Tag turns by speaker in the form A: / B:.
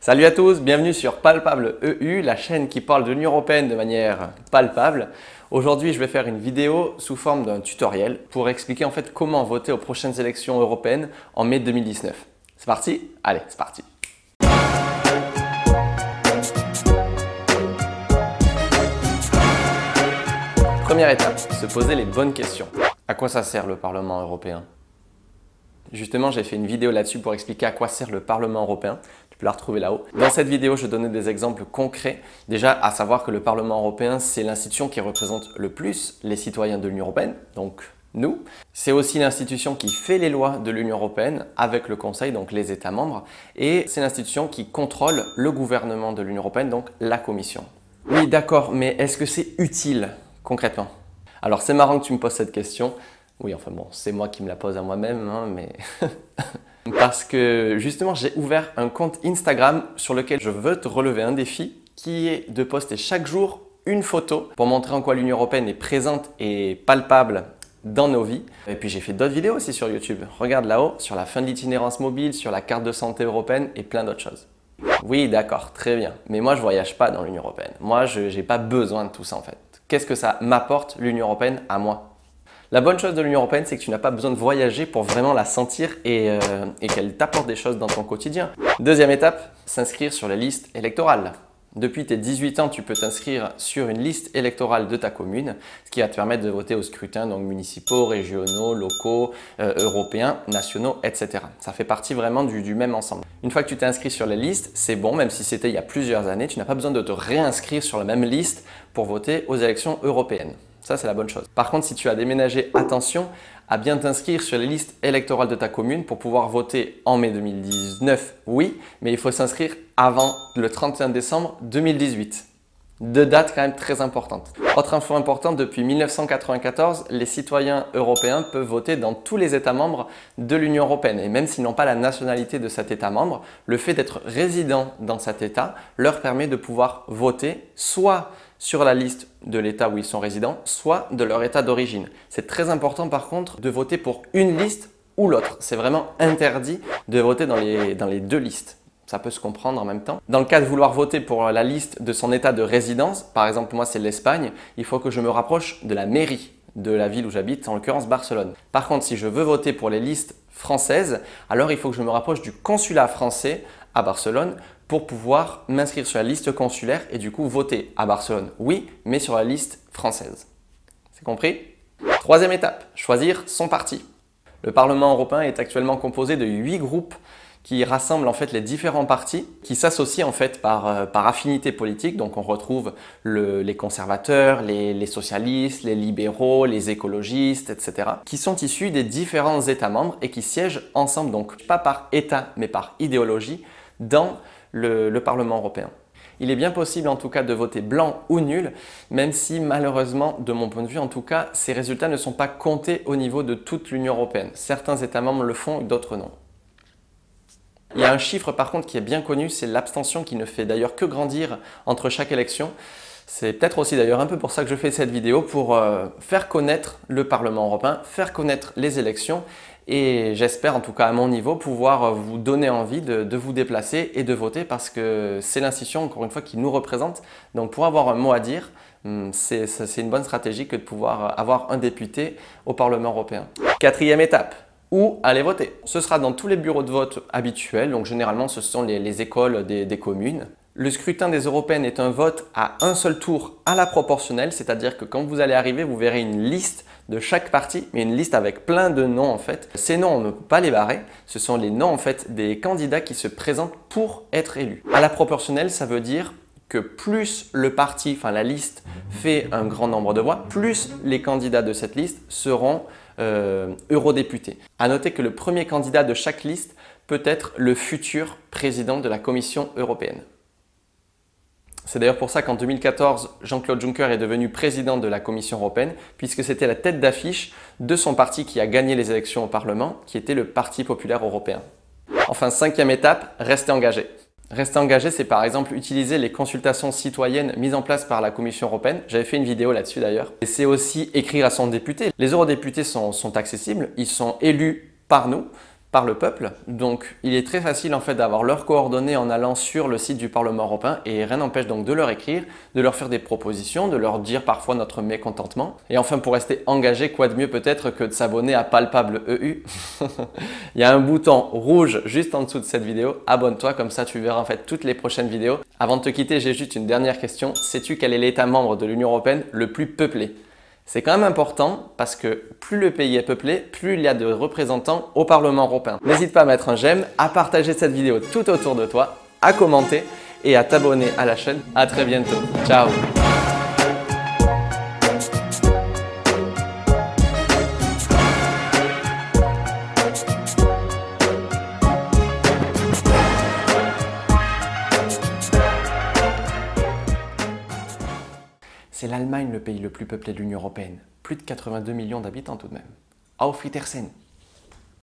A: Salut à tous, bienvenue sur Palpable EU, la chaîne qui parle de l'Union Européenne de manière palpable. Aujourd'hui, je vais faire une vidéo sous forme d'un tutoriel pour expliquer en fait comment voter aux prochaines élections européennes en mai 2019. C'est parti? Allez, c'est parti! Première étape, se poser les bonnes questions. À quoi ça sert le Parlement européen? Justement, j'ai fait une vidéo là-dessus pour expliquer à quoi sert le Parlement européen. Tu peux la retrouver là-haut. Dans cette vidéo, je donnais des exemples concrets. Déjà, à savoir que le Parlement européen, c'est l'institution qui représente le plus les citoyens de l'Union européenne, donc nous. C'est aussi l'institution qui fait les lois de l'Union européenne avec le Conseil, donc les États membres. Et c'est l'institution qui contrôle le gouvernement de l'Union européenne, donc la Commission. Oui, d'accord, mais est-ce que c'est utile concrètement? Alors, c'est marrant que tu me poses cette question. Oui, enfin bon, c'est moi qui me la pose à moi-même, hein, mais... Parce que justement, j'ai ouvert un compte Instagram sur lequel je veux te relever un défi qui est de poster chaque jour une photo pour montrer en quoi l'Union européenne est présente et palpable dans nos vies. Et puis j'ai fait d'autres vidéos aussi sur YouTube. Regarde là-haut, sur la fin de l'itinérance mobile, sur la carte de santé européenne et plein d'autres choses. Oui, d'accord, très bien. Mais moi, je ne voyage pas dans l'Union européenne. Moi, je n'ai pas besoin de tout ça en fait. Qu'est-ce que ça m'apporte l'Union européenne à moi? La bonne chose de l'Union européenne, c'est que tu n'as pas besoin de voyager pour vraiment la sentir et qu'elle t'apporte des choses dans ton quotidien. Deuxième étape, s'inscrire sur les listes électorales. Depuis tes 18 ans, tu peux t'inscrire sur une liste électorale de ta commune, ce qui va te permettre de voter au scrutin, donc municipaux, régionaux, locaux, européens, nationaux, etc. Ça fait partie vraiment du même ensemble. Une fois que tu t'es inscrit sur les listes, c'est bon, même si c'était il y a plusieurs années, tu n'as pas besoin de te réinscrire sur la même liste pour voter aux élections européennes. Ça, c'est la bonne chose. Par contre, si tu as déménagé, attention à bien t'inscrire sur les listes électorales de ta commune pour pouvoir voter en mai 2019, oui, mais il faut s'inscrire avant le 31 décembre 2018. Deux dates quand même très importantes. Autre info importante, depuis 1994, les citoyens européens peuvent voter dans tous les États membres de l'Union européenne. Et même s'ils n'ont pas la nationalité de cet État membre, le fait d'être résident dans cet État leur permet de pouvoir voter soit sur la liste de l'État où ils sont résidents, soit de leur État d'origine. C'est très important par contre de voter pour une liste ou l'autre. C'est vraiment interdit de voter dans les deux listes. Ça peut se comprendre en même temps. Dans le cas de vouloir voter pour la liste de son état de résidence, par exemple moi c'est l'Espagne, il faut que je me rapproche de la mairie de la ville où j'habite, en l'occurrence Barcelone. Par contre, si je veux voter pour les listes françaises, alors il faut que je me rapproche du consulat français à Barcelone pour pouvoir m'inscrire sur la liste consulaire et du coup voter à Barcelone, oui, mais sur la liste française. C'est compris? Troisième étape, choisir son parti. Le Parlement européen est actuellement composé de 8 groupes qui rassemble en fait les différents partis, qui s'associent en fait par affinité politique. Donc on retrouve les conservateurs, les socialistes, les libéraux, les écologistes, etc. qui sont issus des différents États membres et qui siègent ensemble, donc pas par État mais par idéologie, dans le Parlement européen. Il est bien possible en tout cas de voter blanc ou nul, même si malheureusement, de mon point de vue en tout cas, ces résultats ne sont pas comptés au niveau de toute l'Union européenne. Certains États membres le font, d'autres non. Il y a un chiffre par contre qui est bien connu, c'est l'abstention qui ne fait d'ailleurs que grandir entre chaque élection. C'est peut-être aussi d'ailleurs un peu pour ça que je fais cette vidéo, pour faire connaître le Parlement européen, faire connaître les élections et j'espère en tout cas à mon niveau pouvoir vous donner envie de vous déplacer et de voter parce que c'est l'institution encore une fois qui nous représente. Donc pour avoir un mot à dire, c'est une bonne stratégie que de pouvoir avoir un député au Parlement européen. Quatrième étape. Où aller voter. Ce sera dans tous les bureaux de vote habituels, donc généralement ce sont les écoles des communes. Le scrutin des européennes est un vote à un seul tour à la proportionnelle, c'est-à-dire que quand vous allez arriver, vous verrez une liste de chaque parti, mais une liste avec plein de noms en fait. Ces noms, on ne peut pas les barrer, ce sont les noms en fait des candidats qui se présentent pour être élus. À la proportionnelle, ça veut dire que plus le parti, enfin la liste, fait un grand nombre de voix, plus les candidats de cette liste seront eurodéputés. À noter que le premier candidat de chaque liste peut être le futur président de la Commission européenne. C'est d'ailleurs pour ça qu'en 2014, Jean-Claude Juncker est devenu président de la Commission européenne, puisque c'était la tête d'affiche de son parti qui a gagné les élections au Parlement, qui était le Parti populaire européen. Enfin, cinquième étape, rester engagé. Rester engagé, c'est par exemple utiliser les consultations citoyennes mises en place par la Commission européenne. J'avais fait une vidéo là-dessus d'ailleurs. Et c'est aussi écrire à son député. Les eurodéputés sont accessibles, ils sont élus par nous. par le peuple. Donc il est très facile en fait d'avoir leurs coordonnées en allant sur le site du Parlement européen et rien n'empêche donc de leur écrire, de leur faire des propositions, de leur dire parfois notre mécontentement. Et enfin pour rester engagé, quoi de mieux peut-être que de s'abonner à Palpable EU. Il y a un bouton rouge juste en dessous de cette vidéo, abonne-toi, comme ça tu verras en fait toutes les prochaines vidéos. Avant de te quitter, j'ai juste une dernière question. Sais-tu quel est l'État membre de l'Union européenne le plus peuplé? C'est quand même important parce que plus le pays est peuplé, plus il y a de représentants au Parlement européen. N'hésite pas à mettre un j'aime, à partager cette vidéo tout autour de toi, à commenter et à t'abonner à la chaîne. À très bientôt. Ciao! C'est l'Allemagne le pays le plus peuplé de l'Union européenne. Plus de 82 millions d'habitants tout de même. Auf Wiedersehen!